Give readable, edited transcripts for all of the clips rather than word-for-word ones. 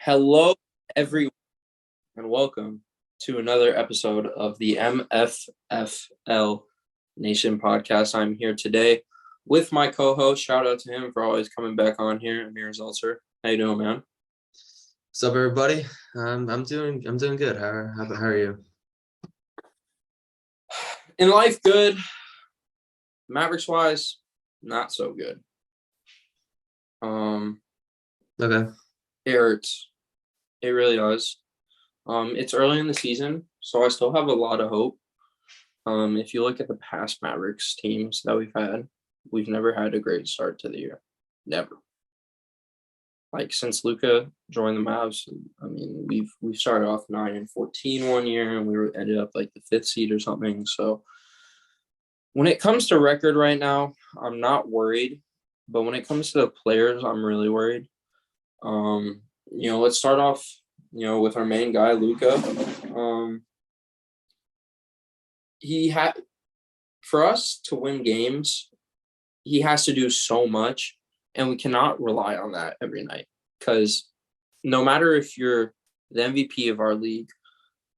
Hello, everyone, and welcome to another episode of the MFFL Nation podcast. I'm here today with my co-host. Shout out to him for always coming back on here, Amir Zeltzer. How you doing, man? What's up, everybody? I'm doing good. How are you? In life, good. Mavericks wise, not so good. Okay. It hurts. It really does. It's early in the season, so I still have a lot of hope. If you look at the past Mavericks teams that we've never had a great start to the year. Never. Like since Luka joined the Mavs, I mean, we've started off 9-14 one year, and ended up like the 5th seed or something. So when it comes to record right now, I'm not worried, but when it comes to the players, I'm really worried. Let's start off, with our main guy, Luka. For us to win games, he has to do so much, and we cannot rely on that every night, because no matter if you're the MVP of our league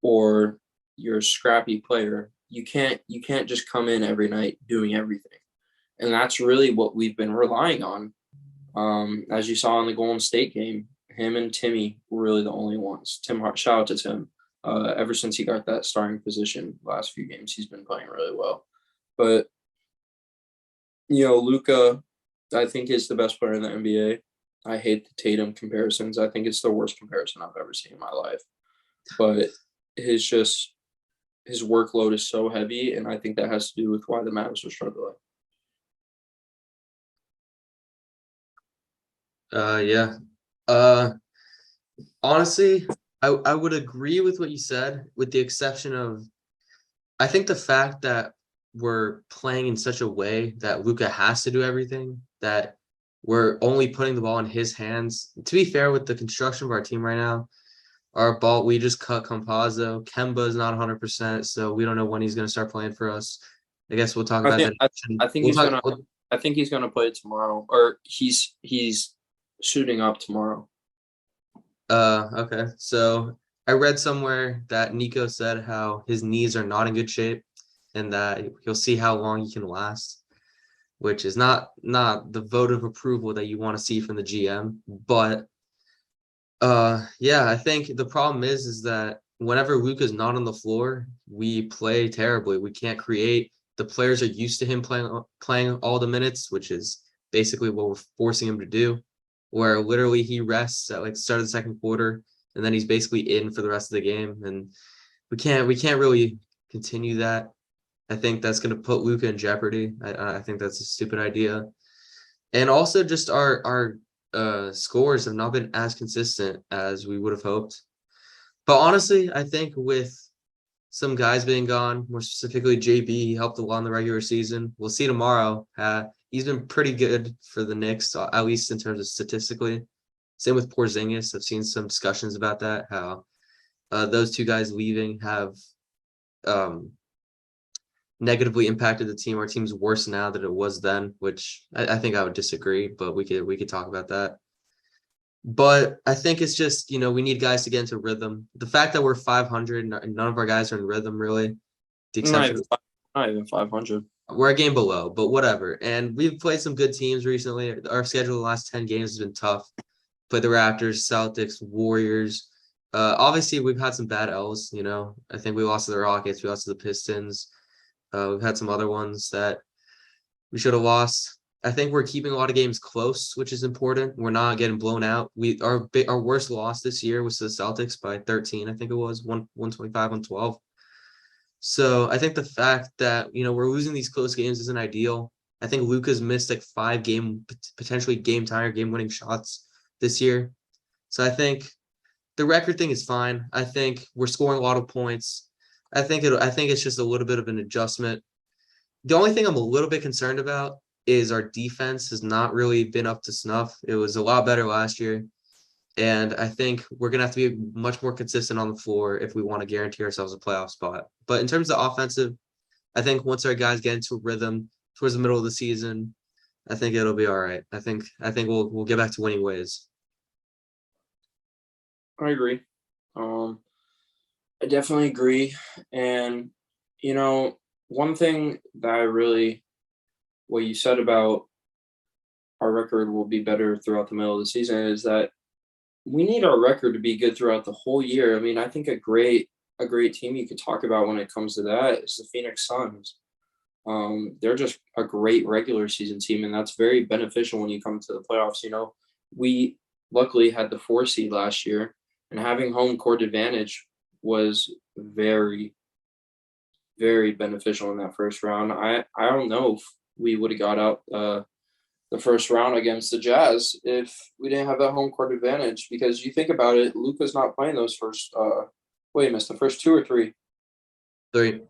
or you're a scrappy player, you can't just come in every night doing everything. And that's really what we've been relying on. As you saw in the Golden State game, him and Timmy were really the only ones. Shout out to Tim. Ever since he got that starting position last few games, he's been playing really well. But, Luka, I think, is the best player in the NBA. I hate the Tatum comparisons. I think it's the worst comparison I've ever seen in my life. But his workload is so heavy, and I think that has to do with why the Mavs are struggling. Yeah. Honestly, I would agree with what you said, with the exception of, I think the fact that we're playing in such a way that Luka has to do everything, that we're only putting the ball in his hands. To be fair, with the construction of our team right now, we just cut Campazzo. Kemba is not 100%, so we don't know when he's going to start playing for us. I guess we'll talk about that. I think he's gonna play tomorrow, or he's shooting up tomorrow. Okay. So I read somewhere that Nico said how his knees are not in good shape, and that he'll see how long he can last, which is not the vote of approval that you want to see from the GM. But yeah, I think the problem is that whenever Luka's not on the floor, we play terribly. We can't create. The players are used to him playing all the minutes, which is basically what we're forcing him to do, where literally he rests at like the start of the second quarter, and then he's basically in for the rest of the game. And we can't really continue that. I think that's going to put Luka in jeopardy. I think that's a stupid idea. And also just our scores have not been as consistent as we would have hoped. But honestly, I think with some guys being gone, more specifically JB, he helped a lot in the regular season. We'll see tomorrow. He's been pretty good for the Knicks, at least in terms of statistically. Same with Porzingis. I've seen some discussions about that, how those two guys leaving have negatively impacted the team. Our team's worse now than it was then, which I think I would disagree, but we could talk about that. But I think it's just, we need guys to get into rhythm. The fact that we're 500 and none of our guys are in rhythm, really. The exception, not even 500. We're a game below, but whatever. And we've played some good teams recently. Our schedule the last 10 games has been tough. Played the Raptors, Celtics, Warriors. Obviously, we've had some bad L's, I think we lost to the Rockets. We lost to the Pistons. We've had some other ones that we should have lost. I think we're keeping a lot of games close, which is important. We're not getting blown out. Our worst loss this year was to the Celtics by 13. I think it was 125-112. So I think the fact that we're losing these close games isn't ideal. I think Luka's missed like 5 potentially game-winning shots this year. So I think the record thing is fine. I think we're scoring a lot of points. I think it's just a little bit of an adjustment. The only thing I'm a little bit concerned about is our defense has not really been up to snuff. It was a lot better last year. And I think we're going to have to be much more consistent on the floor if we want to guarantee ourselves a playoff spot. But in terms of offensive, I think once our guys get into a rhythm towards the middle of the season, I think it'll be all right. I think we'll get back to winning ways. I agree. Um, I definitely agree. And, one thing that what you said about our record will be better throughout the middle of the season is that we need our record to be good throughout the whole year. I mean, I think a great team you could talk about when it comes to that is the Phoenix Suns. They're just a great regular season team, and that's very beneficial when you come to the playoffs. We luckily had the 4 seed last year, and having home court advantage was very, very beneficial in that first round. I don't know if we would have got out the first round against the Jazz if we didn't have that home court advantage. Because you think about it, Luka's not playing those first. Wait a minute, the first two or three. 3.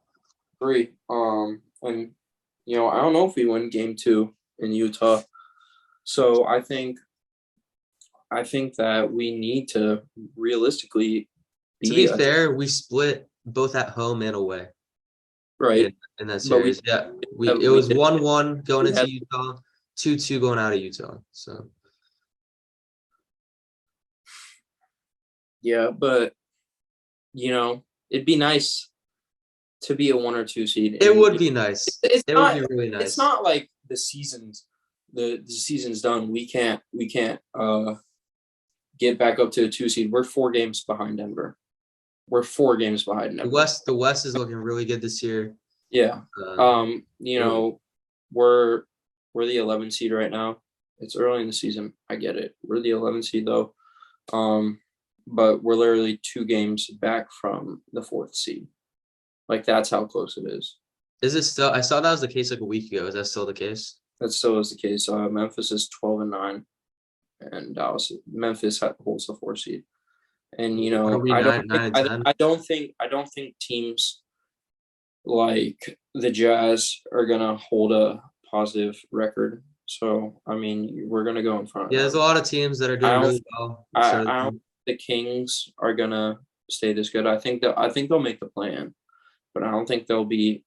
Three. And I don't know if we win game 2 in Utah. So I think that we need to realistically To be fair, we split both at home and away right. in that But series. Yeah, we it was did- 1-1 going we into had- Utah, 2-2 going out of Utah. So yeah, but it'd be nice to be a 1 or 2 seed. it would be nice. It's It not. would be really nice. It's not like the season's done. We can't get back up to a 2 seed. We're 4 games behind Denver. We're 4 games behind Denver. The West is looking really good this year. Yeah. We're the 11 seed right now. It's early in the season. I get it. We're the 11 seed though. But we're literally 2 games back from the 4th seed. Like, that's how close it is. Is it still? I saw that was the case like a week ago. Is that still the case? That still is the case. Memphis is 12-9, and Memphis holds the 4 seed. And Are we I 9 and 10? don't think teams like the Jazz are gonna hold a positive record. So I mean, we're gonna go in front of Yeah, them. there's a lot of teams that are doing really well. I don't think the Kings are gonna stay this good. I think they'll make the plan, but I don't think they'll be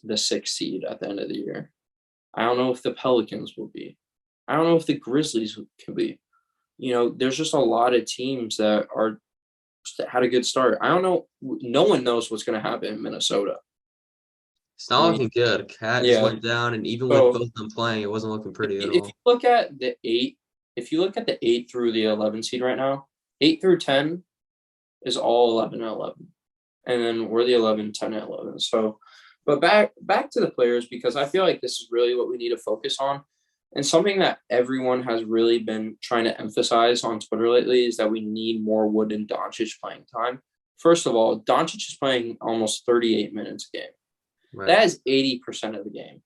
the 6th seed at the end of the year. I don't know if the Pelicans will be. I don't know if the Grizzlies can be. There's just a lot of teams that had a good start. I don't know. No one knows what's going to happen in Minnesota. It's not looking good. Cat just went down, and even with both of them playing, it wasn't looking pretty at all. If you look at the 8 through the 11 seed right now, 8 through 10 is all 11 and 11, and then we're the 11, 10 and 11. So, but back to the players, because I feel like this is really what we need to focus on. And something that everyone has really been trying to emphasize on Twitter lately is that we need more Wood and Doncic playing time. First of all, Doncic is playing almost 38 minutes a game. Right. That is 80% of the game.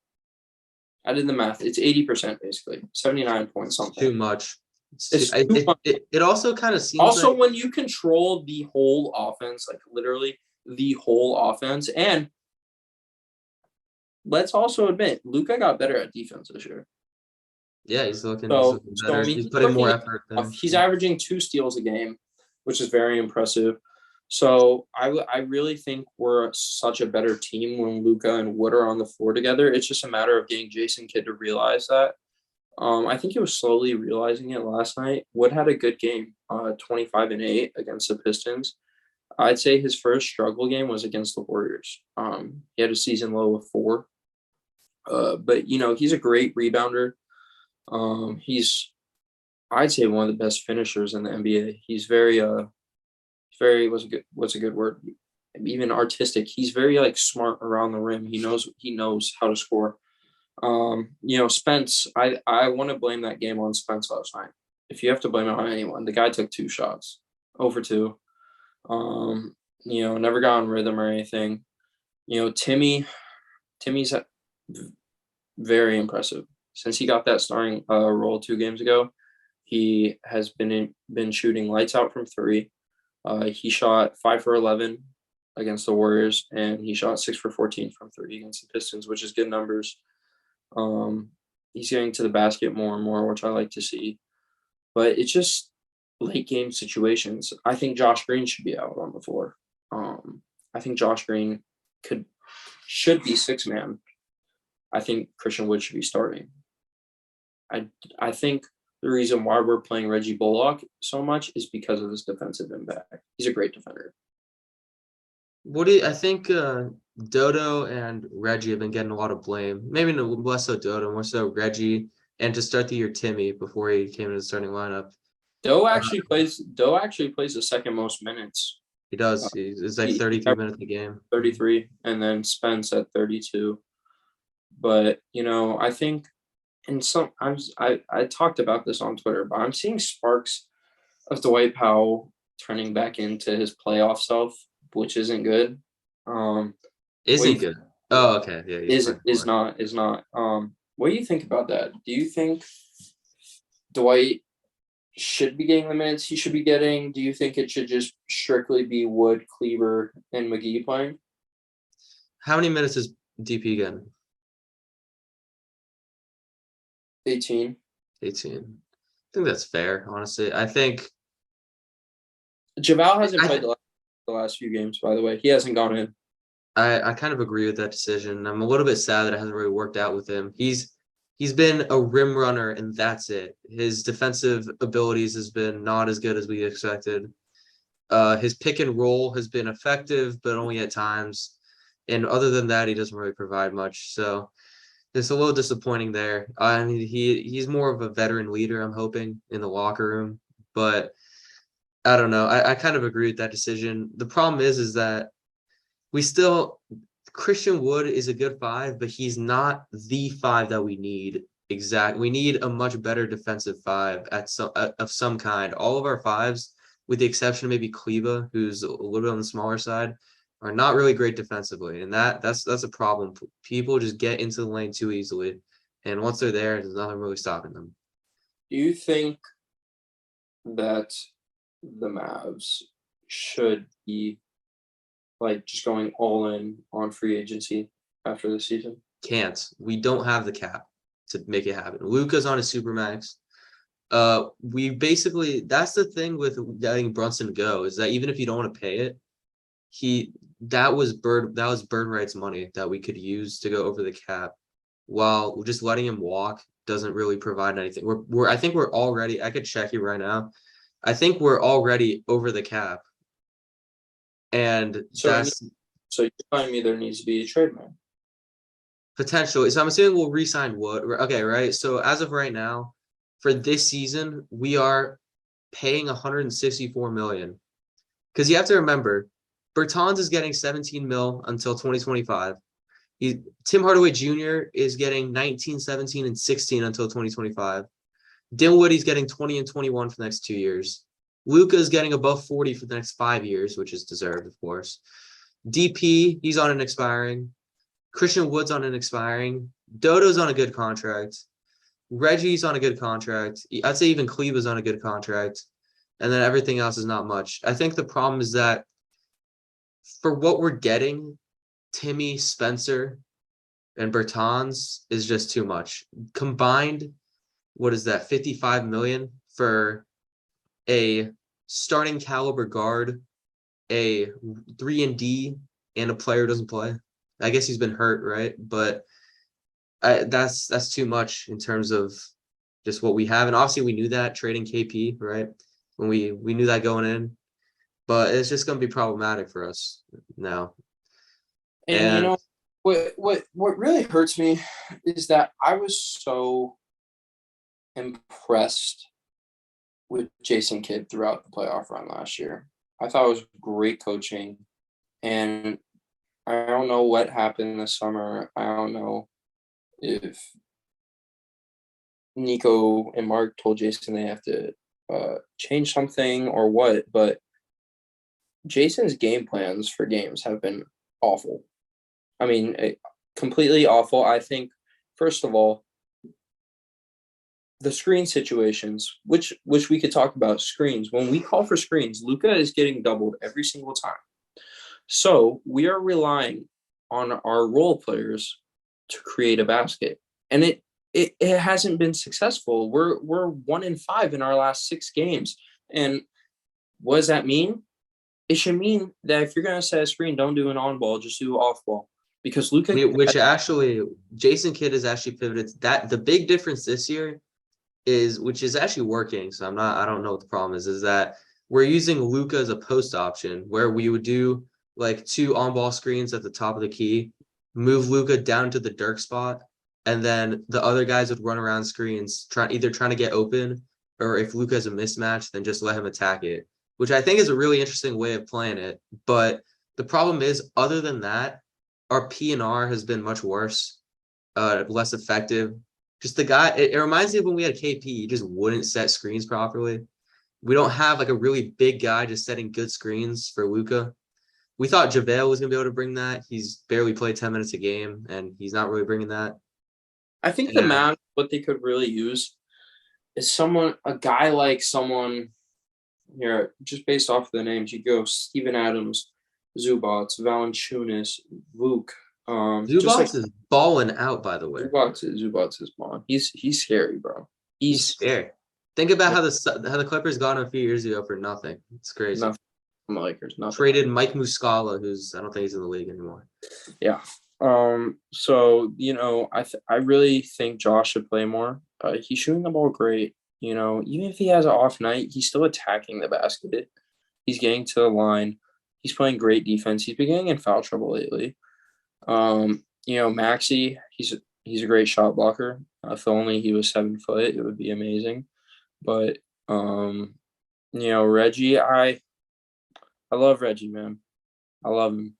I did the math. It's 80% basically, 79 points something. Too much. It's too much. It also kind of seems also like... when you control the whole offense, like literally the whole offense, and let's also admit, Luka got better at defense this year. Yeah, he's looking better. I mean, he's putting more effort there. He's averaging 2 steals a game, which is very impressive. So I really think we're such a better team when Luka and Wood are on the floor together. It's just a matter of getting Jason Kidd to realize that. I think he was slowly realizing it last night. Wood had a good game, 25-8 against the Pistons. I'd say his first struggle game was against the Warriors. He had a season low of 4. But he's a great rebounder. He's, I'd say, one of the best finishers in the NBA. He's very what's a good word? Even artistic. He's very smart around the rim. He knows how to score. Spence, I want to blame that game on Spence last night. If you have to blame it on anyone, the guy took 2 shots, over 2. Never got in rhythm or anything. Timmy's very impressive. Since he got that starting role 2 games ago, he has been shooting lights out from 3. He shot 5 for 11 against the Warriors, and he shot 6 for 14 from 3 against the Pistons, which is good numbers. He's getting to the basket more and more, which I like to see. But it's just late game situations. I think Josh Green should be out on the floor. I think Josh Green should be 6-man. I think Christian Wood should be starting. I think the reason why we're playing Reggie Bullock so much is because of his defensive impact. He's a great defender. I think Dodo and Reggie have been getting a lot of blame. Maybe less so Dodo, more so Reggie, and to start the year, Timmy before he came into the starting lineup. Doe actually plays the second most minutes. He does. It's like 33 minutes a game. 33, and then Spence at 32. But I think I talked about this on Twitter, but I'm seeing sparks of Dwight Powell turning back into his playoff self, which isn't good. Isn't good. Oh, okay. Yeah. Is not. What do you think about that? Do you think Dwight should be getting the minutes he should be getting? Do you think it should just strictly be Wood, Cleaver, and McGee playing? How many minutes is DP getting? 18. 18. I think that's fair, honestly. I think JaVale hasn't played the last few games, by the way. He hasn't gone in. I kind of agree with that decision. I'm a little bit sad that it hasn't really worked out with him. He's been a rim runner, and that's it. His defensive abilities has been not as good as we expected. His pick and roll has been effective, but only at times. And other than that, he doesn't really provide much. So it's a little disappointing there. I mean, he's more of a veteran leader, I'm hoping, in the locker room. But I don't know. I kind of agree with that decision. The problem is that Christian Wood is a good 5, but he's not the 5 that we need. We need a much better defensive 5 of some kind. All of our 5s, with the exception of maybe Kleba, who's a little bit on the smaller side, are not really great defensively, and that's a problem. People just get into the lane too easily, and once they're there's nothing really stopping them. Do you think that the Mavs should be just going all in on free agency after the season? Can't. We don't have the cap to make it happen. Luka's on a supermax. We basically, that's the thing with letting Brunson go, is that even if you don't want to pay it, that was bird rights money that we could use to go over the cap, while just letting him walk doesn't really provide anything. I think we're already, I could check it right now, I think we're already over the cap. And so you're telling me there needs to be a trade, man? Potentially. So I'm assuming we'll re-sign Wood. Okay, right? So as of right now, for this season, we are paying $164 million. Because you have to remember, Bertans is getting 17 mil until 2025. Tim Hardaway Jr. is getting 19, 17, and 16 until 2025. Dinwiddie's getting 20 and 21 for the next 2 years. Luka is getting above 40 for the next 5 years, which is deserved, of course. DP, he's on an expiring. Christian Wood's on an expiring. Dodo's on a good contract. Reggie's on a good contract. I'd say even Kleba's on a good contract. And then everything else is not much. I think the problem is that for what we're getting, Timmy, Spencer, and Bertans is just too much. Combined, what is that, $55 million for a starting caliber guard, a 3-and-D, and a player who doesn't play. I guess he's been hurt, right? But that's too much in terms of just what we have. And obviously we knew that trading KP, right? When we knew that going in. But it's just going to be problematic for us now. And what really hurts me is that I was so impressed with Jason Kidd throughout the playoff run last year. I thought it was great coaching, and I don't know what happened this summer. I don't know if Nico and Mark told Jason they have to change something or what, but Jason's game plans for games have been awful. I mean, completely awful. I think, first of all, the screen situations, which we could talk about screens. When we call for screens, Luka is getting doubled every single time. So we are relying on our role players to create a basket. And it hasn't been successful. We're 1-5 in our last 6 games. And what does that mean? It should mean that if you're going to set a screen, don't do an on-ball, just do off-ball. Because Luka, which actually, Jason Kidd has actually pivoted. That the big difference this year which is actually working. So I don't know what the problem is that we're using Luca as a post option where we would do like 2 on-ball screens at the top of the key, move Luca down to the Dirk spot, and then the other guys would run around screens, either trying to get open, or if Luca has a mismatch, then just let him attack it, which I think is a really interesting way of playing it. But the problem is, other than that, our P&R has been much worse, less effective. Just the guy, it reminds me of when we had KP, he just wouldn't set screens properly. We don't have like a really big guy just setting good screens for Luca. We thought JaVale was going to be able to bring that. He's barely played 10 minutes a game, and he's not really bringing that. I think the Mavs, what they could really use is a guy like someone here, just based off the names. You go Steven Adams, Zubats, Valanciunas, Vuk. Zubats is balling out, by the way. Zubats is balling. He's scary, bro. He's scary. Think about how the Clippers got him a few years ago for nothing. It's crazy. Nothing from the Lakers. Nothing. Traded Mike Muscala, I don't think he's in the league anymore. Yeah. So I really think Josh should play more. He's shooting the ball great. Even if he has an off night, he's still attacking the basket. He's getting to the line. He's playing great defense. He's been getting in foul trouble lately. Maxey, he's a great shot blocker. If only he was 7 foot, it would be amazing. But Reggie, I love Reggie, man. I love him.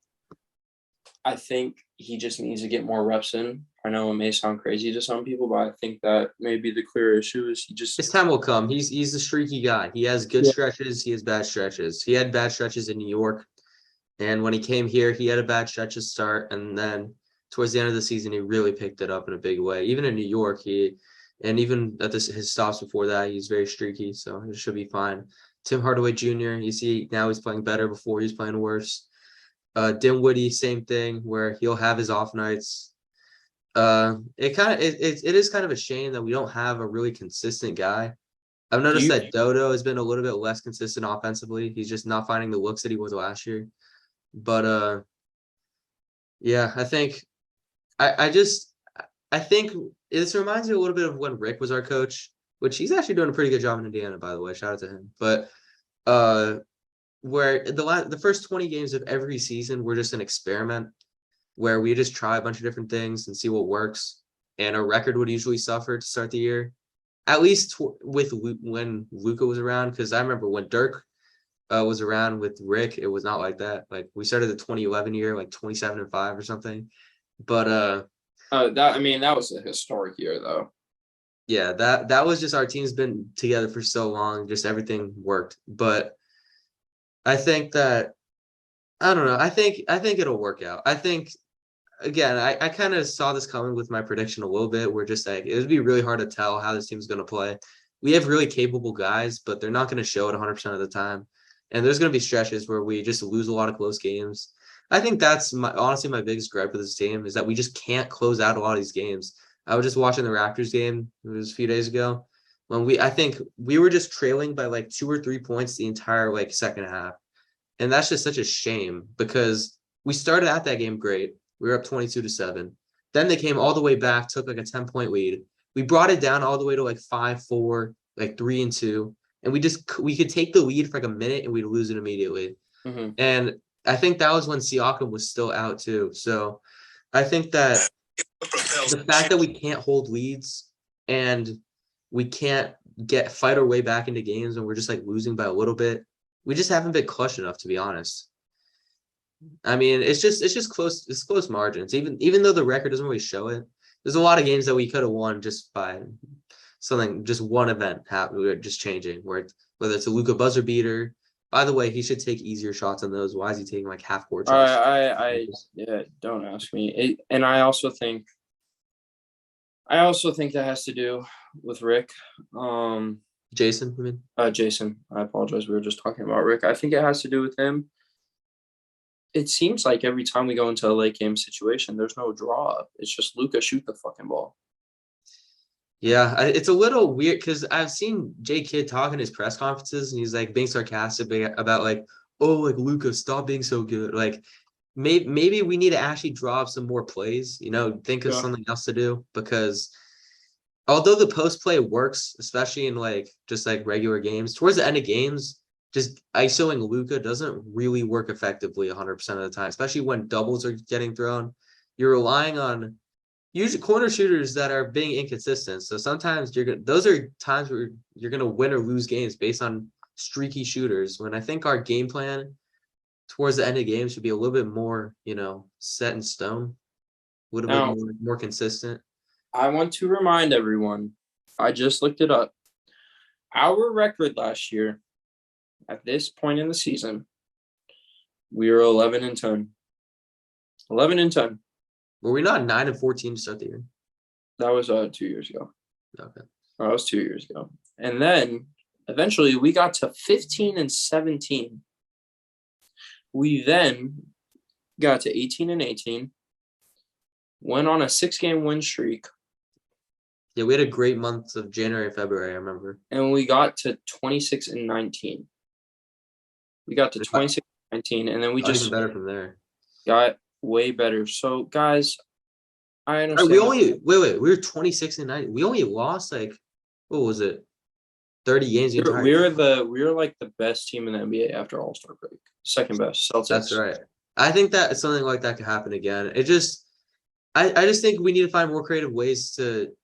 I think he just needs to get more reps in. I know it may sound crazy to some people, but I think that maybe the clear issue is his time will come. He's a streaky guy. He has good stretches. He has bad stretches. He had bad stretches in New York. And when he came here, he had a bad stretch to start. And then towards the end of the season, he really picked it up in a big way. Even in New York, and even at his stops before that, he's very streaky. So it should be fine. Tim Hardaway Jr., you see now he's playing better. Before he's playing worse. Dinwiddie, same thing, where he'll have his off nights. It is kind of a shame that we don't have a really consistent guy. I've noticed that Dodo has been a little bit less consistent offensively. He's just not finding the looks that he was last year. But I think I think this reminds me a little bit of when Rick was our coach, which he's actually doing a pretty good job in Indiana, by the way. Shout out to him. But where the first 20 games of every season were just an experiment where we just try a bunch of different things and see what works. And our record would usually suffer to start the year, at least when Luka was around. Because I remember when Dirk was around with Rick, it was not like that. Like we started the 2011 year, like 27-5 or something. But that was a historic year, though. Yeah, that was just our team's been together for so long, just everything worked. But I think that I don't know. I think it'll work out. I think again, I kind of saw this coming with my prediction a little bit. We're just like it would be really hard to tell how this team's going to play. We have really capable guys, but they're not going to show it 100% of the time. And there's going to be stretches where we just lose a lot of close games. I think that's honestly my biggest gripe with this team is that we just can't close out a lot of these games. I was just watching the Raptors game. It was a few days ago when I think we were just trailing by like 2 or 3 points the entire like second half. And that's just such a shame because we started out that game great. We were up 22-7. Then they came all the way back, took like a 10-point lead. We brought it down all the way to like 5-4, like 3-2. And we could take the lead for like a minute and we'd lose it immediately. Mm-hmm. And I think that was when Siakam was still out too. So I think that the fact that we can't hold leads and we can't fight our way back into games and we're just like losing by a little bit, we just haven't been clutch enough, to be honest. I mean, it's just close. It's close margins. Even though the record doesn't really show it, there's a lot of games that we could have won just by something, just one event happened, just changing. Whether it's a Luka buzzer beater. By the way, he should take easier shots on those. Why is he taking like half court shots? Don't ask me. And I also think that has to do with Rick. Jason, you mean? Jason, I apologize. We were just talking about Rick. I think it has to do with him. It seems like every time we go into a late game situation, there's no draw. It's just Luka shoot the fucking ball. Yeah, it's a little weird because I've seen Jay Kidd talk in his press conferences and he's like being sarcastic about like, oh, like Luka, stop being so good. Like maybe we need to actually draw up some more plays, think of something else to do because although the post play works, especially in like just like regular games, towards the end of games, just isoing Luka doesn't really work effectively 100% of the time, especially when doubles are getting thrown. You're relying on usually corner shooters that are being inconsistent. So sometimes those are times where you're gonna win or lose games based on streaky shooters. When I think our game plan towards the end of games should be a little bit more, set in stone, a little bit Now, more consistent. I want to remind everyone, I just looked it up. Our record last year, at this point in the season, we were 11-10. 11-10. Were we not 9-14 to start the year? That was 2 years ago. Okay. That was 2 years ago. And then eventually we got to 15-17. We then got to 18-18, went on a 6-game win streak. Yeah, we had a great month of January and February, I remember. And we got to 26-19. We got to 26-19, and then we just even better from there. got way better. So, guys, I Right, understand. we were 26-9. We only lost like, what was it? 30 games. We were like the best team in the NBA after All-Star break. Second best, Celtics. That's right. I think that something like that could happen again. I just think we need to find more creative ways to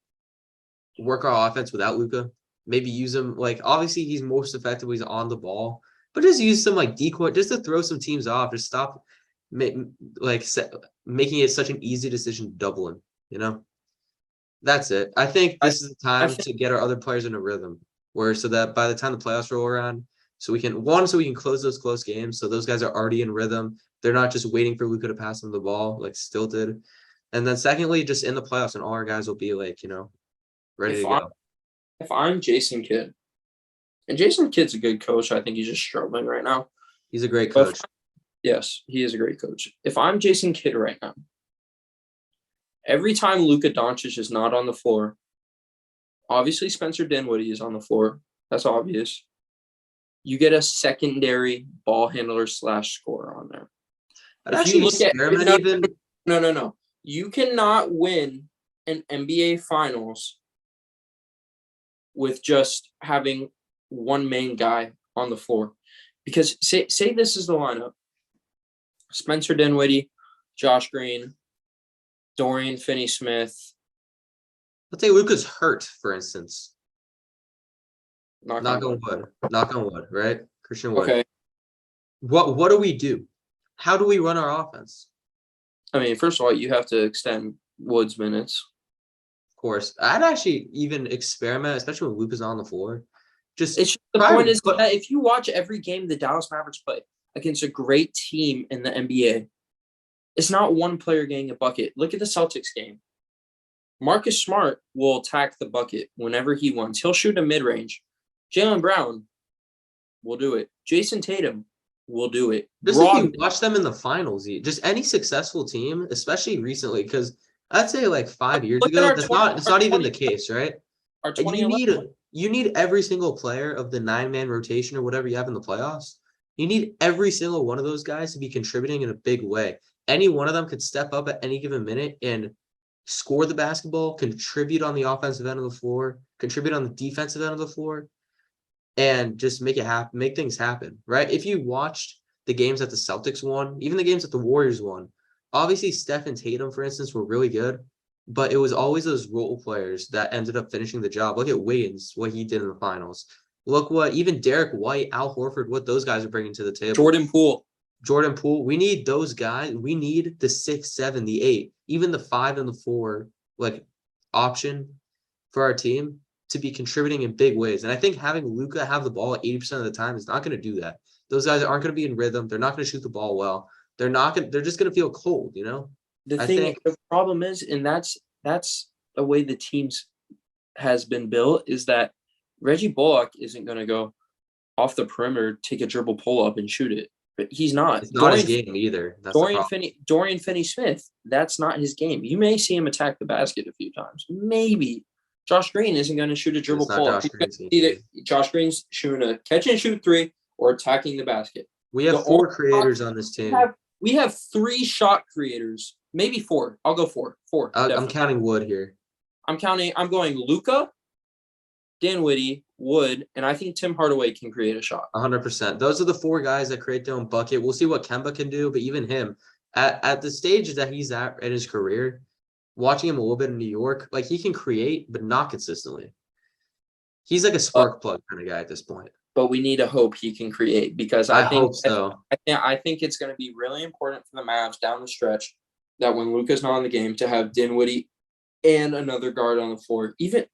work our offense without Luka. Maybe use him like obviously he's most effective when he's on the ball, but just use some like decoy just to throw some teams off. Just stop making it such an easy decision to double him. That's it. I think this is the time to get our other players in a rhythm so that by the time the playoffs roll around, so we can close those close games. So those guys are already in rhythm. They're not just waiting for Luka to pass them the ball like Still did. And then secondly, just in the playoffs, and all our guys will be like, ready to go. If I'm Jason Kidd, and Jason Kidd's a good coach, I think he's just struggling right now. He's a great coach. Yes, he is a great coach. If I'm Jason Kidd right now, every time Luka Doncic is not on the floor, obviously Spencer Dinwiddie is on the floor. That's obvious. You get a secondary ball handler / scorer on there. No. You cannot win an NBA Finals with just having one main guy on the floor. Because say this is the lineup. Spencer Dinwiddie, Josh Green, Dorian Finney-Smith. Let's say Luka's hurt, for instance. Knock on wood, right? Christian Wood. Okay. What do we do? How do we run our offense? I mean, first of all, you have to extend Wood's minutes. Of course. I'd actually even experiment, especially when Luka's on the floor. The point is that if you watch every game the Dallas Mavericks play against a great team in the NBA, it's not one player getting a bucket. Look at the Celtics game. Marcus Smart will attack the bucket whenever he wants. He'll shoot a mid-range. Jaylen Brown will do it. Jason Tatum will do it. Just if you watch them in the finals, just any successful team, especially recently, because I'd say like 5 years ago, it's not even the case, right? You need every single player of the 9-man rotation or whatever you have in the playoffs. You need every single one of those guys to be contributing in a big way. Any one of them could step up at any given minute and score the basketball, contribute on the offensive end of the floor, contribute on the defensive end of the floor, and just make it happen, make things happen, right? If you watched the games that the Celtics won, even the games that the Warriors won, obviously Steph and Tatum, for instance, were really good, but it was always those role players that ended up finishing the job. Look at Wiggins, what he did in the finals. Look what even Derek White, Al Horford, what those guys are bringing to the table. Jordan Poole. We need those guys. We need the 6, 7, the 8, even the 5 and the 4 like option for our team to be contributing in big ways. And I think having Luka have the ball 80% of the time is not going to do that. Those guys aren't going to be in rhythm. They're not going to shoot the ball well. They're just going to feel cold, The problem is, and that's the way the teams has been built, is that Reggie Bullock isn't going to go off the perimeter, take a dribble pull up and shoot it. But he's not. It's not his game either. Dorian Finney-Smith, that's not his game. You may see him attack the basket a few times. Maybe. Josh Green isn't going to shoot a dribble pull up. Either Josh Green's shooting a catch and shoot 3 or attacking the basket. We have 4 creators on this team. We have 3 shot creators. Maybe 4. I'll go 4. 4. I'm counting Wood here. I'm going Luka, Dinwiddie, Wood, and I think Tim Hardaway can create a shot. 100%. Those are the 4 guys that create their own bucket. We'll see what Kemba can do, but even him, at the stage that he's at in his career, watching him a little bit in New York, like he can create, but not consistently. He's like a spark plug kind of guy at this point. But we need to hope he can create because I hope so. I think it's going to be really important for the Mavs down the stretch that when Luka's not in the game to have Dinwiddie and another guard on the floor. Even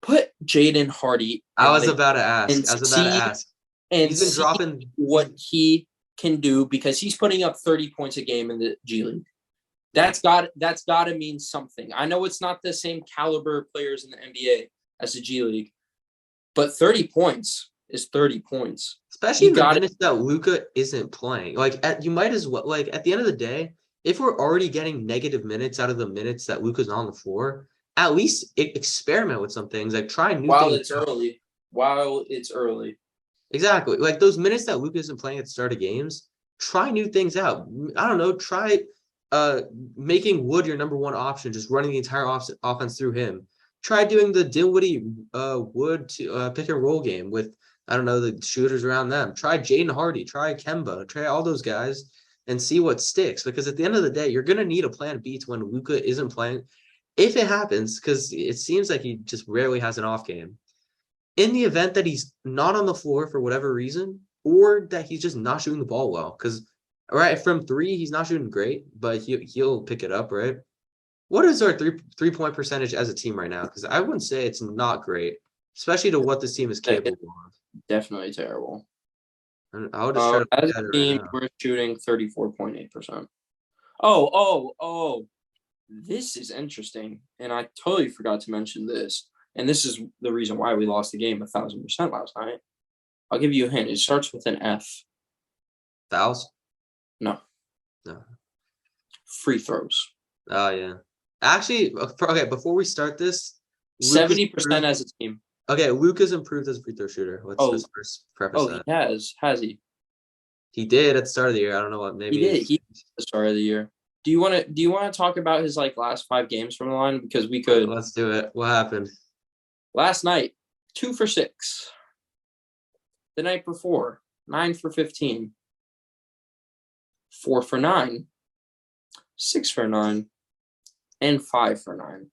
put Jaden Hardy. I was about to ask. And he's been dropping what he can do because he's putting up 30 points a game in the G League. That's got to mean something. I know it's not the same caliber of players in the NBA as the G League, but 30 points is 30 points. Especially in the minutes that Luka isn't playing. Like you might as well, like at the end of the day, if we're already getting negative minutes out of the minutes that Luka's on the floor, at least experiment with some things. Like try new things. While it's early. Exactly. Like those minutes that Luka isn't playing at the start of games, try new things out. I don't know. Try making Wood your number 1 option, just running the entire offense through him. Try doing the Dinwiddie Wood pick and roll game with, I don't know, the shooters around them. Try Jaden Hardy. Try Kemba. Try all those guys and see what sticks. Because at the end of the day, you're going to need a plan B to when Luka isn't playing. If it happens, because it seems like he just rarely has an off game. In the event that he's not on the floor for whatever reason, or that he's just not shooting the ball well, because from 3 he's not shooting great, but he'll pick it up, right? What is our three-point percentage as a team right now? Because I wouldn't say it's not great, especially to what this team is capable of. Definitely terrible. And I'll just try to as a team, we're shooting 34.8%. Oh, this is interesting, and I totally forgot to mention this. And this is the reason why we lost the game 1,000% last night. I'll give you a hint. It starts with an F. Fouls? No. Free throws. Oh, yeah. Actually, okay, before we start this. 70% as a team. Okay, Luka's improved as a free throw shooter. Let's first preface that. He has. Has he? He did at the start of the year. I don't know what maybe. He did. He did at the start of the year. Do you want to talk about his last 5 games from the line? Because we could. Let's do it. What happened? Last night, 2 for 6. The night before, 9 for 15. 4 for 9. 6 for 9. And 5 for 9.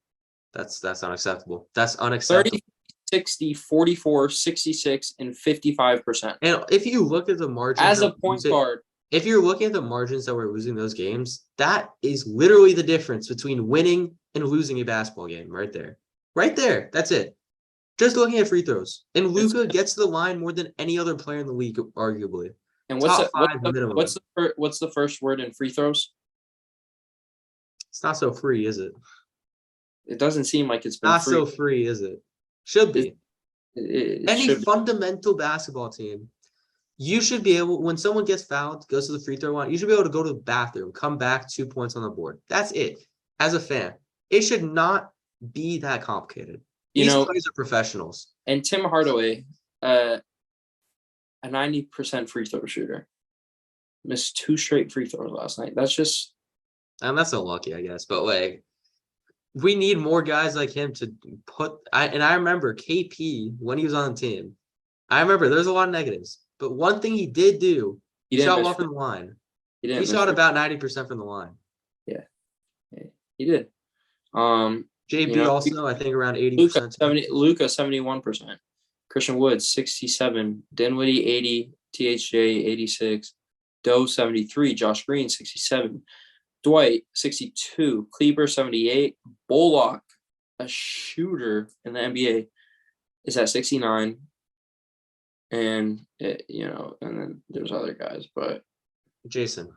That's unacceptable. That's unacceptable. 30, 60, 44, 66, and 55%. And if you look at the margins as a point guard, if you're looking at the margins that we're losing those games, that is literally the difference between winning and losing a basketball game right there. Right there. That's it. Just looking at free throws. And Luka gets to the line more than any other player in the league, arguably. And what's the first word in free throws? It's not so free, is it? It doesn't seem like it's been not free. so free, is it? Should be. Any should fundamental basketball team, you should be able, when someone gets fouled, goes to the free throw line, you should be able to go to the bathroom, come back, 2 points on the board. That's it. As a fan, it should not be that complicated. These players are professionals. And Tim Hardaway, a 90% free throw shooter, missed 2 straight free throws last night. That's just. And that's unlucky, I guess. But we need more guys like him to put. I remember KP when he was on the team. I remember there's a lot of negatives, but one thing he did do, he shot well from the line. He shot about 90% from the line. Yeah, he did. JB also, I think, around 80%. Luka 71%. Christian Wood 67. Dinwiddie 80. THJ 86. Doe 73. Josh Green 67. Dwight 62. Kleber 78. Bullock, a shooter in the NBA, is at 69. And and then there's other guys, but Jason,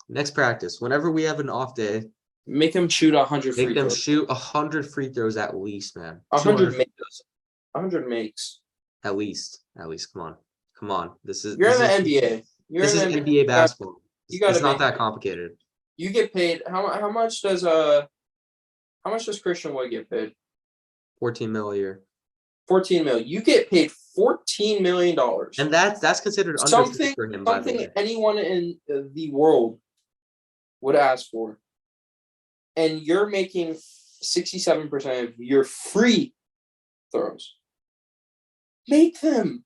next practice, whenever we have an off day, make them shoot 100 free throws. Make them shoot 100 free throws at least, man. 100 makes. 100 makes. At least. Come on. You're in the NBA. This is NBA basketball. It's not that complicated. You get paid. How much does Christian Wood get paid? $14 million a year. $14 million. You get paid $14 million. And that's considered something for him. Something anyone in the world would ask for. And you're making 67% of your free throws. Make them.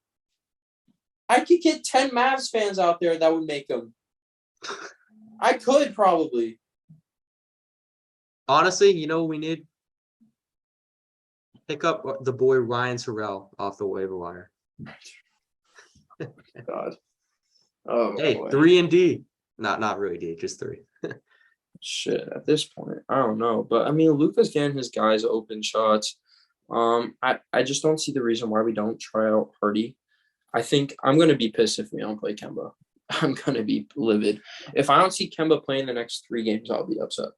I could get 10 Mavs fans out there that would make them. I could probably. Honestly, you know what we need? Pick up the boy Ryan Terrell off the waiver wire. God. Oh, Hey, boy. 3 and D. Not really D, just 3. Shit, at this point, I don't know. But, I mean, Luka's getting his guys open shots. I just don't see the reason why we don't try out Hardy. I think I'm going to be pissed if we don't play Kemba. I'm going to be livid. If I don't see Kemba playing the next 3 games, I'll be upset.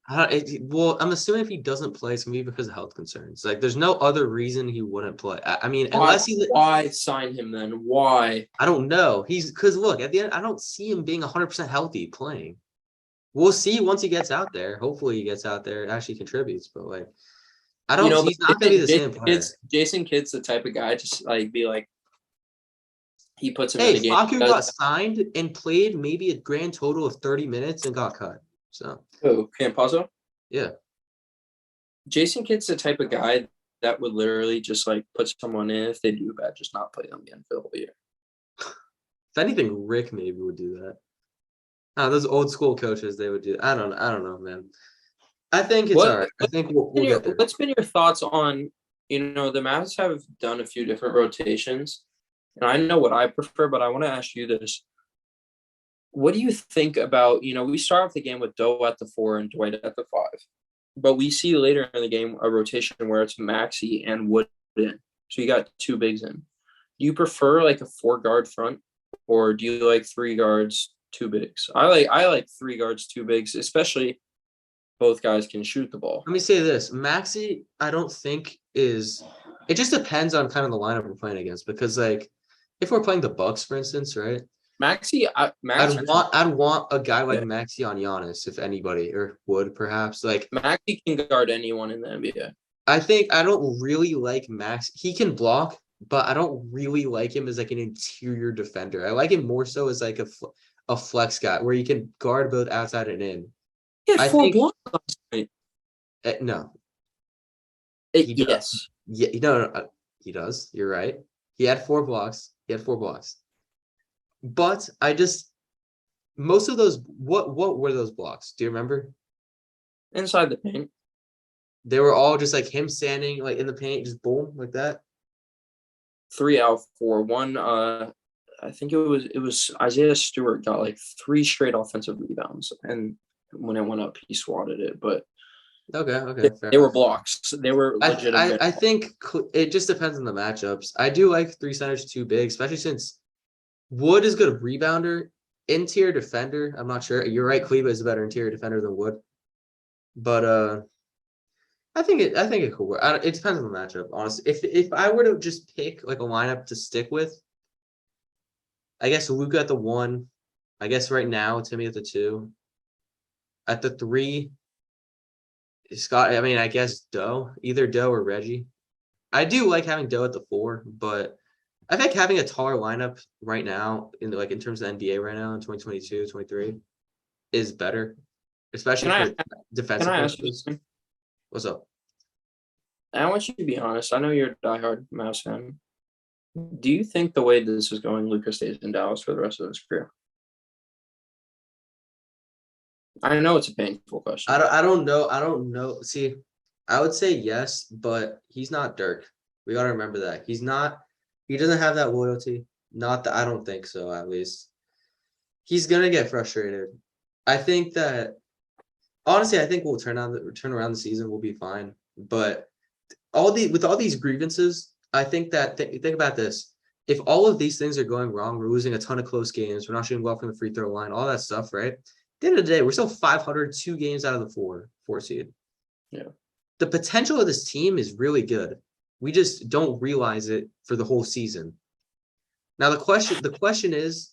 Well, I'm assuming if he doesn't play, it's going to be because of health concerns. Like, there's no other reason he wouldn't play. I mean, unless he... Why sign him then? Why? I don't know. Because, look, at the end, I don't see him being 100% healthy playing. We'll see once he gets out there. Hopefully he gets out there and actually contributes. But, like, I don't he's not going to be the same player. Jason Kidd's the type of guy just, like, be like, he puts him hey, in a game. Facu got signed and played maybe a grand total of 30 minutes and got cut. So who? Campazzo? Yeah. Jason Kidd's the type of guy that would literally just like put someone in if they do bad, just not play them again for the whole year. If anything, Rick maybe would do that. Those old school coaches, they would do. I don't know, man. I think it's all right. I think we'll get there. What's been your thoughts on, the Mavs have done a few different rotations. And I know what I prefer, but I want to ask you this. What do you think about, we start off the game with Doe at the 4 and Dwight at the 5. But we see later in the game a rotation where it's Maxey and Wood in. So you got 2 bigs in. Do you prefer like a 4-guard front, or do you like 3 guards, 2 bigs? I like 3 guards, 2 bigs, especially both guys can shoot the ball. Let me say this. Maxey, I don't think is – it just depends on kind of the lineup we're playing against, because like if we're playing the Bucks, for instance, right? Maxey, I'd want a guy like Maxey on Giannis, if anybody, or Wood perhaps. Like Maxey can guard anyone in the NBA. I don't really like Max. He can block, but I don't really like him as like an interior defender. I like him more so as like a flex guy where he can guard both outside and in. Yeah, 4 blocks last night. No. Yes. Yeah, no, he does. You're right. He had 4 blocks. But most of those, what were those blocks? Do you remember? Inside the paint. They were all just like him standing like in the paint, just boom, like that. 3 out 4. 1, I think it was Isaiah Stewart got like 3 straight offensive rebounds, and when it went up, he swatted it. But okay, they were blocks. They were legitimate. I think it just depends on the matchups. I do like 3 centers, 2 bigs, especially since Wood is good rebounder, interior defender. I'm not sure. You're right. Kleba is a better interior defender than Wood, but I think it could work. It depends on the matchup, honestly. If I were to just pick like a lineup to stick with, I guess Luka at the 1. I guess right now Timmy at the 2. At the 3, Scott. I mean, I guess Doe, either Doe or Reggie. I do like having Doe at the 4, but I think having a taller lineup right now in terms of NBA right now in 2022, 23 is better, especially for defensive purposes. What's up? I want you to be honest. I know you're a diehard Mavs fan. Do you think the way this is going, Luka stays in Dallas for the rest of his career? I know it's a painful question. I don't know. See, I would say yes, but he's not Dirk. We got to remember that. He doesn't have that loyalty. Not that I don't think so, at least. He's going to get frustrated. I think that honestly, I think we'll turn around the season. We'll be fine. But with all these grievances, I think that think about this. If all of these things are going wrong, we're losing a ton of close games. We're not shooting well from the free throw line, all that stuff, right? At the end of the day, we're still 500, 2 games out of the 4 seed. Yeah. The potential of this team is really good. We just don't realize it for the whole season. Now the question is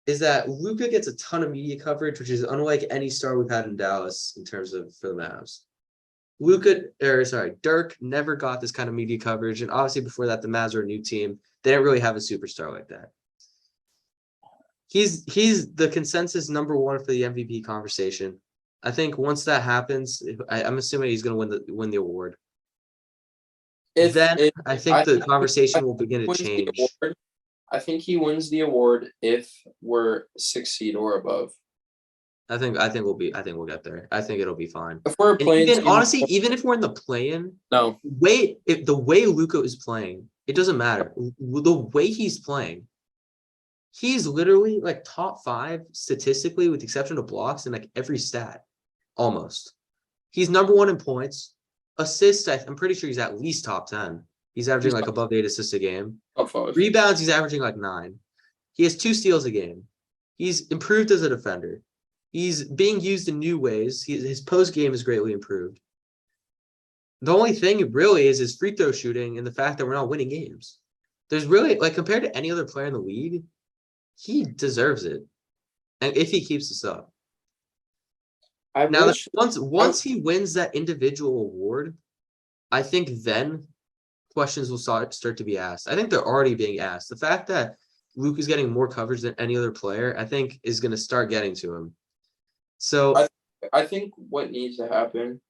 that Luka gets a ton of media coverage, which is unlike any star we've had in Dallas in terms of for the Mavs. Dirk never got this kind of media coverage, and obviously before that, the Mavs were a new team. They didn't really have a superstar like that. He's the consensus number 1 for the MVP conversation. I think once that happens, I'm assuming he's going to win the award. Then I think the conversation will begin to change. I think he wins the award if we're 6 seed or above. I think we'll get there. I think it'll be fine. If we're playing, honestly, even if we're in the play-in, no, the way Luka is playing, it doesn't matter. The way he's playing, he's literally like top 5 statistically, with the exception of blocks, in like every stat, almost. He's number 1 in points, assists. I'm pretty sure he's at least top 10. He's averaging like above 8 assists a game. Top 5. Rebounds, he's averaging like 9. He has 2 steals a game. He's improved as a defender. He's being used in new ways. His post game is greatly improved. The only thing really is his free throw shooting and the fact that we're not winning games. There's really, like, compared to any other player in the league, he deserves it. And if he keeps this up. Once he wins that individual award, I think then questions will start to be asked. I think they're already being asked. The fact that Luke is getting more coverage than any other player, I think, is going to start getting to him. So I think what needs to happen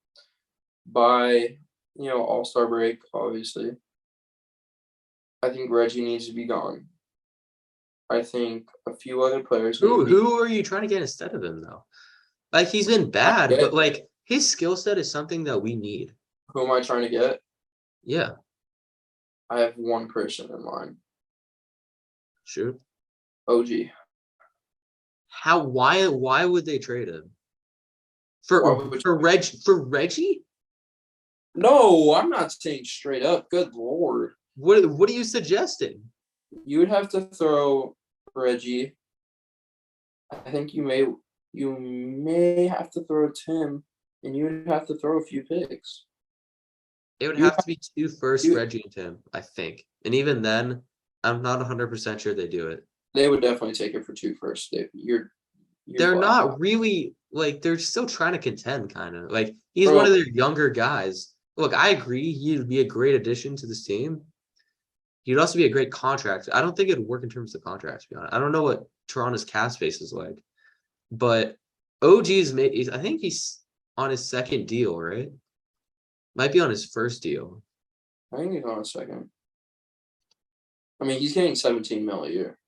by, All-Star break, obviously, I think Reggie needs to be gone. I think a few other players. Who are you trying to get instead of him, though? Like, he's been bad, but like his skill set is something that we need. Who am I trying to get? Yeah. I have one person in mind. Shoot. OG. Why would they trade him? For Reggie? No, I'm not saying straight up. Good Lord. What are you suggesting? You would have to throw Reggie. I think you may have to throw Tim, and you would have to throw a few picks. It would have to be 2 firsts, Reggie and Tim, I think. And even then, I'm not 100% sure they do it. They would definitely take it for 2 firsts. They're not really, like, they're still trying to contend, kind of. Like, he's one of their younger guys. Look, I agree he'd be a great addition to this team. He'd also be a great contract. I don't think it'd work in terms of contracts, to be honest. I don't know what Toronto's cap space is like. But OG's I think he's on his second deal, right? Might be on his first deal. I think he's on his second. I mean, he's getting 17 mil a year.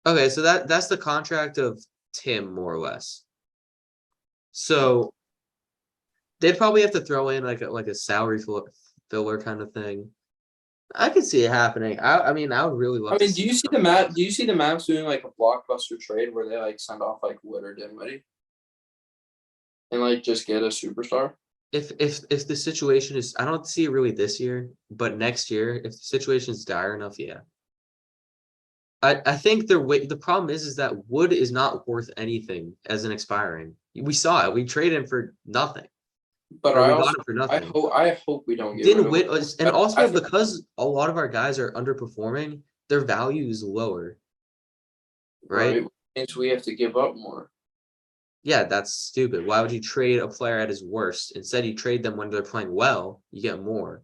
Okay, so that's the contract of Tim, more or less. So they'd probably have to throw in like a salary filler kind of thing. I could see it happening. I mean, I would really love. I mean, do you see the Mavs doing like a blockbuster trade where they like send off like Wood or Dinwiddie and like just get a superstar? If the situation is, I don't see it really this year, but next year, if the situation is dire enough, yeah. I think the problem is that Wood is not worth anything as an expiring. We saw it. We traded him for nothing. But we got him for nothing. I hope we don't get rid of him. And also because a lot of our guys are underperforming, their value is lower. Right? Means we have to give up more. Yeah, that's stupid. Why would you trade a player at his worst? Instead, you trade them when they're playing well, you get more.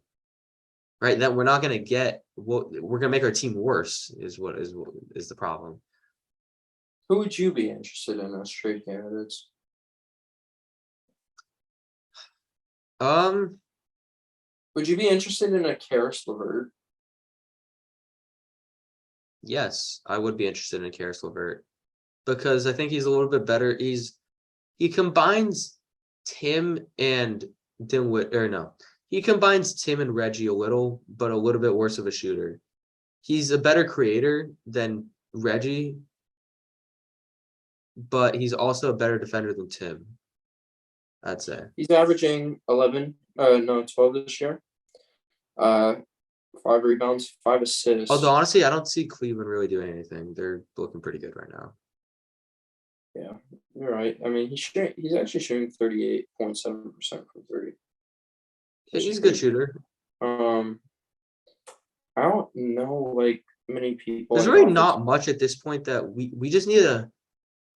Right? Then we're not going to get we're going to make our team worse is the problem. Who would you be interested in as trade candidates? Would you be interested in a Karis LeVert? Yes, I would be interested in Karis LeVert because I think he's a little bit better. He combines Tim and he combines Tim and Reggie a little, but a little bit worse of a shooter. He's a better creator than Reggie, but he's also a better defender than Tim, I'd say. He's averaging 12 this year. 5 rebounds, 5 assists. Although, honestly, I don't see Cleveland really doing anything. They're looking pretty good right now. Yeah, you're right. I mean, he's actually shooting 38.7% from 3. He's a good shooter. I don't know, like, many people. There's really not much at this point that we just need to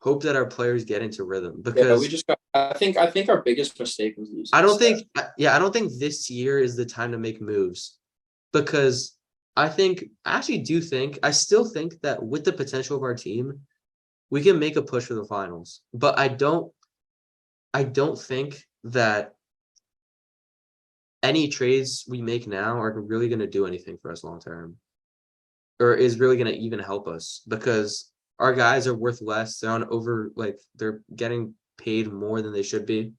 hope that our players get into rhythm because we just got. I think our biggest mistake was losing. I don't think this year is the time to make moves because I still think that with the potential of our team, we can make a push for the finals. But I don't I don't think that any trades we make now are really going to do anything for us long term, or is really going to even help us, because our guys are worth less. They're on over, like, they're getting paid more than they should be.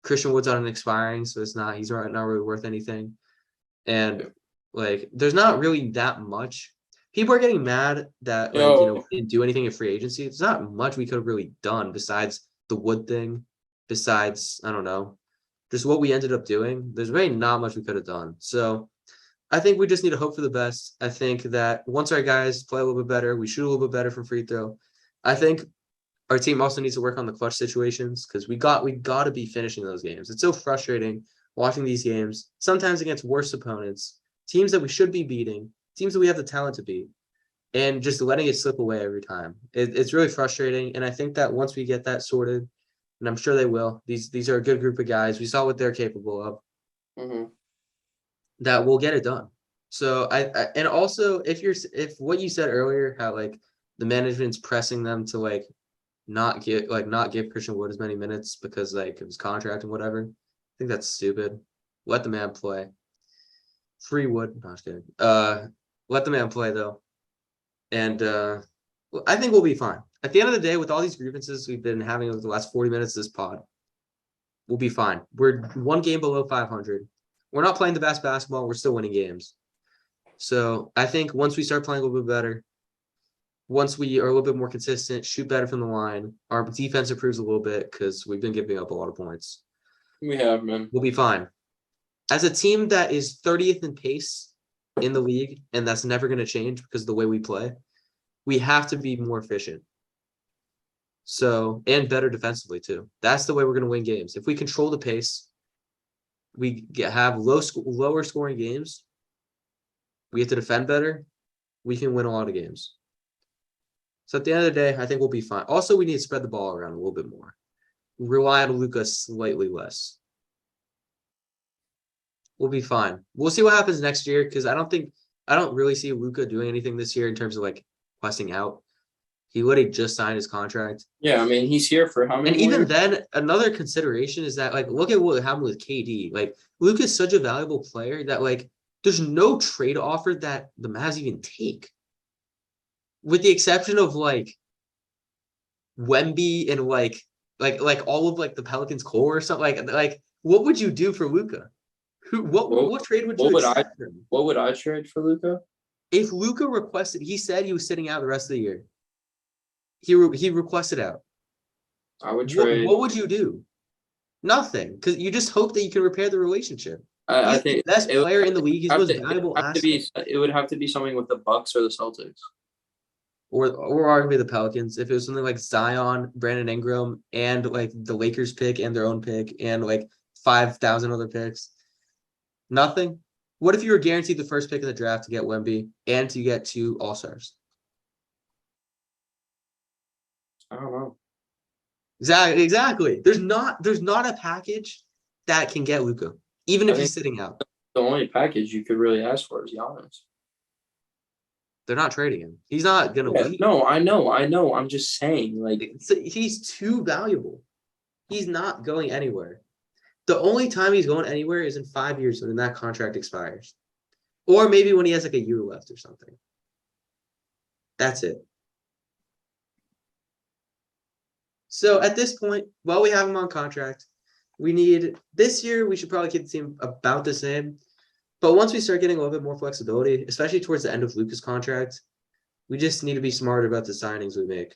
Christian Wood's on an expiring, so he's not really worth anything. And like, there's not really that much. People are getting mad that, like, we didn't do anything in free agency. There's not much we could have really done besides the Wood thing, besides, I don't know, just what we ended up doing. There's really not much we could have done. So I think we just need to hope for the best. I think that once our guys play a little bit better, we shoot a little bit better from free throw. I think our team also needs to work on the clutch situations, because we got to be finishing those games. It's so frustrating watching these games, sometimes against worse opponents, teams that we should be beating, teams that we have the talent to beat, and just letting it slip away every time. It's really frustrating. And I think that once we get that sorted, and I'm sure they will, these are a good group of guys. We saw what they're capable of. Mm-hmm. That we'll get it done. So I and also, if what you said earlier, how like the management's pressing them to like not give Christian Wood as many minutes because like of his contract and whatever, I think that's stupid. Let the man play. Free Wood. No, just kidding. Let the man play though. And I think we'll be fine. At the end of the day, with all these grievances we've been having over the last 40 minutes of this pod, we'll be fine. We're one game below 500. We're not playing the best basketball. We're still winning games. So I think once we start playing a little bit better, once we are a little bit more consistent, shoot better from the line, our defense improves a little bit because we've been giving up a lot of points. We have, man. We'll be fine. As a team that is 30th in pace in the league, and that's never going to change because of the way we play, we have to be more efficient. So, and better defensively too. That's the way we're going to win games. If we control the pace, we have lower scoring games, we have to defend better, we can win a lot of games. So at the end of the day, I think we'll be fine. Also, we need to spread the ball around a little bit more. Rely on Luka slightly less. We'll be fine. We'll see what happens next year, because I don't really see Luka doing anything this year in terms of like questing out. He literally just signed his contract. Yeah, I mean, he's here for how many? And even then, another consideration is that, like, look at what happened with KD. Like, Luka's such a valuable player that, like, there's no trade offer that the Mavs even take, with the exception of like Wemby and like all of like the Pelicans core or something. Like what would you do for Luka? What trade would you accept him? What would I trade for Luka? If Luka requested, he said he was sitting out the rest of the year. He requested out. I would trade. What would you do? Nothing, because you just hope that you can repair the relationship. I He's think the best player in the league. He's the most valuable asset. It would have to be something with the Bucks or the Celtics. Or arguably the Pelicans. If it was something like Zion, Brandon Ingram, and like the Lakers pick and their own pick and like 5,000 other picks. Nothing. What if you were guaranteed the first pick in the draft to get Wemby and to get 2 All-Stars? I don't know. Exactly. There's not a package that can get Luka, even if he's sitting out. The only package you could really ask for is Giannis. They're not trading him. He's not gonna leave. No, I know. I'm just saying, like, he's too valuable. He's not going anywhere. The only time he's going anywhere is in 5 years when that contract expires, or maybe when he has like a year left or something. That's it. So at this point, while we have him on contract, this year we should probably keep the team about the same. But once we start getting a little bit more flexibility, especially towards the end of Luka's contract, we just need to be smarter about the signings we make.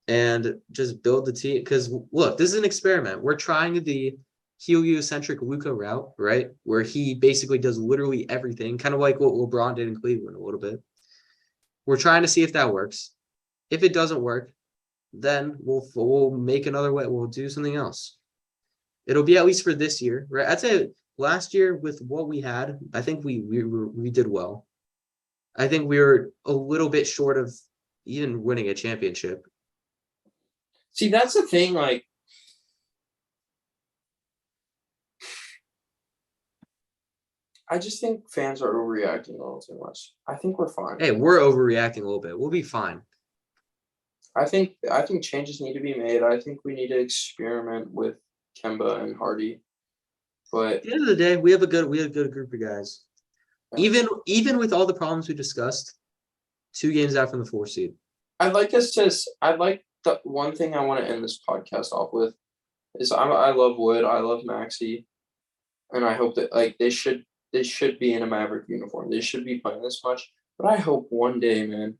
And just build the team. Because, look, this is an experiment. We're trying the heliocentric Luka route, right? Where he basically does literally everything, kind of like what LeBron did in Cleveland a little bit. We're trying to see if that works. If it doesn't work, then we'll make another way. We'll do something else. It'll be at least for this year, right? I'd say last year with what we had, I think we did well. I think we were a little bit short of even winning a championship. See, that's the thing. Like, I just think fans are overreacting a little too much. I think we're fine. Hey, we're overreacting a little bit. We'll be fine. I think changes need to be made. I think we need to experiment with Kemba and Hardy. But At the end of the day, we have a good group of guys. Even with all the problems we discussed, 2 games out from the 4 seed. I'd like the one thing I want to end this podcast off with is I love Wood, I love Maxey, and I hope that like they should be in a Maverick uniform. They should be playing this much. But I hope one day, man,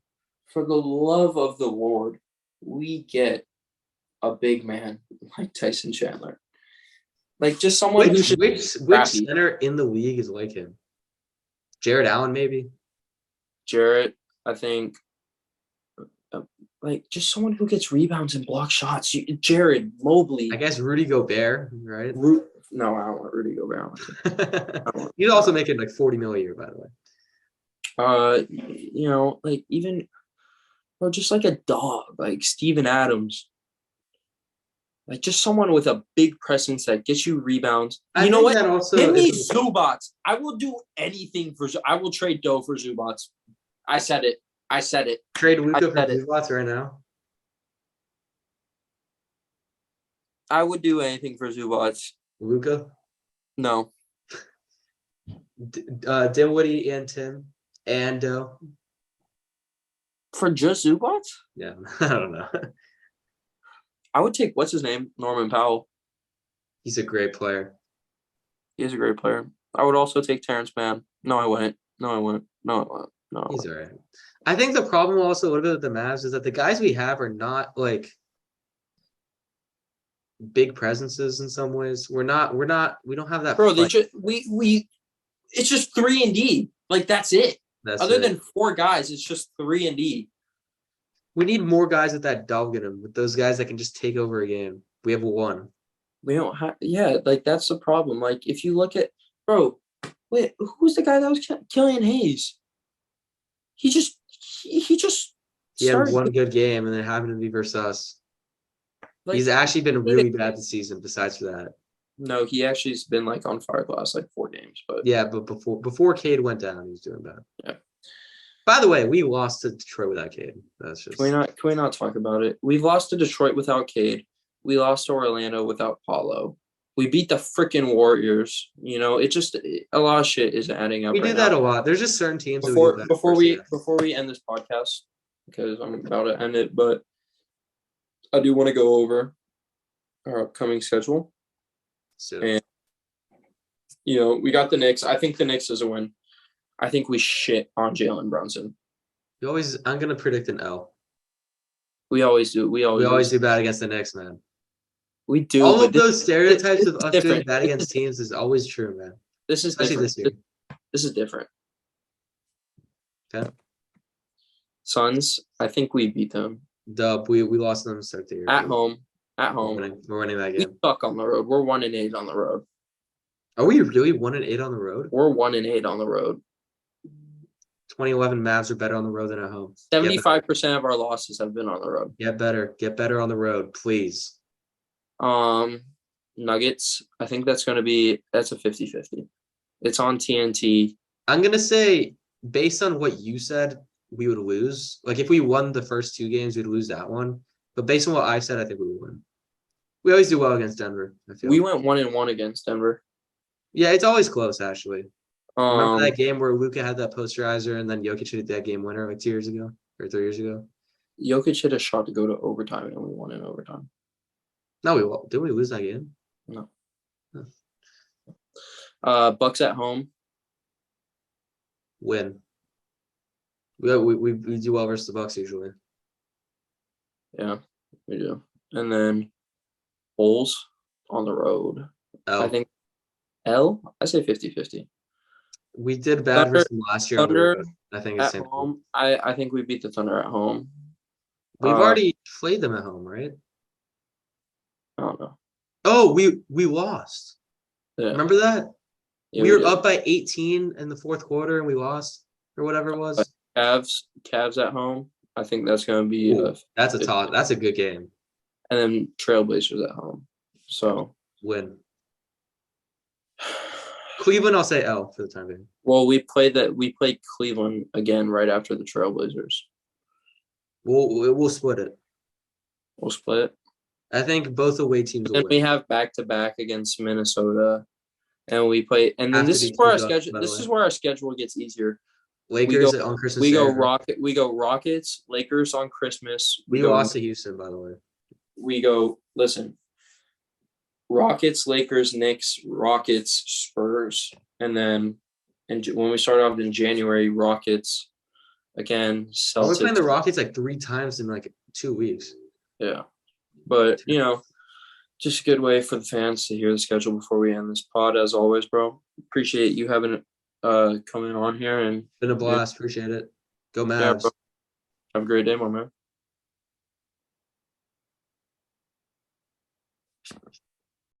for the love of the Lord, we get a big man like Tyson Chandler. Like just someone who should which center in the league is like him? Jared Allen, maybe. Jarrett, I think. Like just someone who gets rebounds and block shots. Jared Mobley. I guess Rudy Gobert, right? No, I don't want Rudy Gobert. He's also making like $40 million a year, by the way. Like even, or just like a dog, like Steven Adams. Like just someone with a big presence that gets you rebounds. You know what? Give me Zubats. I will do anything I will trade Doe for Zubats. I said it. Trade Luka for Zubats right now. I would do anything for Zubats. Luka? No. Dinwiddie and Tim and Doe. For just Zubats? Yeah, I don't know. I would take what's his name? Norman Powell. He's a great player. He is a great player. I would also take Terrence Mann. No, I wouldn't. No. He's all right. I think the problem also a little bit with the Mavs is that the guys we have are not like big presences in some ways. We don't have that. Bro, it's just 3 and D. Like that's it. Other than 4 guys, it's just 3 and D. We need more guys with that dog in them, with those guys that can just take over a game. We have 1. We don't have, like that's the problem. Like if you look at, bro, wait, who's the guy that was Killian Hayes? He just had 1 good game and then happened to be versus us. Like, he's actually been really bad this season. Besides for that, no, he actually has been like on fire the last like 4 games. But but before Cade went down, he was doing bad. Yeah. By the way, we lost to Detroit without Cade. That's just. Can we not talk about it? We've lost to Detroit without Cade. We lost to Orlando without Paulo. We beat the freaking Warriors. It just a lot of shit is adding up. We do that a lot. There's just certain teams. Before we end this podcast, because I'm about to end it, but I do want to go over our upcoming schedule. And we got the Knicks. I think the Knicks is a win. I think we shit on Jalen Brunson. I'm gonna predict an L. We always do. We always do bad against the Knicks, man. We do. All of those stereotypes of us doing bad against teams is always true, man. This is especially different. This is different. Okay. Suns, I think we beat them. Dub, we lost them to start the year. At home. We're winning that game. We suck on the road. We're 1-8 on the road. Are we really 1-8 on the road? We're 1-8 on the road. 2011 Mavs are better on the road than at home. 75% of our losses have been on the road. Get better on the road, please. Nuggets, I think that's a 50-50. It's on TNT. I'm gonna say, based on what you said, we would lose. Like if we won the first 2 games, we'd lose that one. But based on what I said, I think we would win. We always do well against Denver. I feel we went 1-1 against Denver. Yeah, it's always close actually. Remember that game where Luka had that posterizer and then Jokic hit that game winner like 2 years ago or 3 years ago? Jokic hit a shot to go to overtime and we won in overtime. No, didn't we lose that game? No. Bucks at home. Win. We do well versus the Bucks usually. Yeah, we do. And then Bulls on the road. L. I think L. I say 50-50. We did bad versus them last year. Thunder I think it's at home. I think we beat the Thunder at home. We've already played them at home, right? I don't know. Oh, we lost. Yeah. Remember that? Yeah, we were up by 18 in the 4th quarter and we lost or whatever it was. Cavs at home. I think that's going to be that's a good game. And then Trailblazers at home. So win. Cleveland, I'll say L for the time being. Well, we played Cleveland again right after the Trailblazers. We'll split it. We'll split. I think both away teams will Then we win. have back-to-back against Minnesota, and we play. And then Have to this do is where two our ducks, schedule. by the This way. is where our schedule gets easier. Lakers on Christmas We Day. go Right? Rocket. We go Rockets, Lakers on Christmas. We lost to Houston, by the way. We go. Listen. Rockets, Lakers, Knicks, Rockets, Spurs, and then when we start off in January, Rockets again, We're playing Celtics. the Rockets like 3 times in like 2 weeks. Yeah, but just a good way for the fans to hear the schedule before we end this pod. As always, bro, appreciate you having coming on here and Been a blast. Appreciate it. Go yeah, Mavs. bro. Have a great day, my man.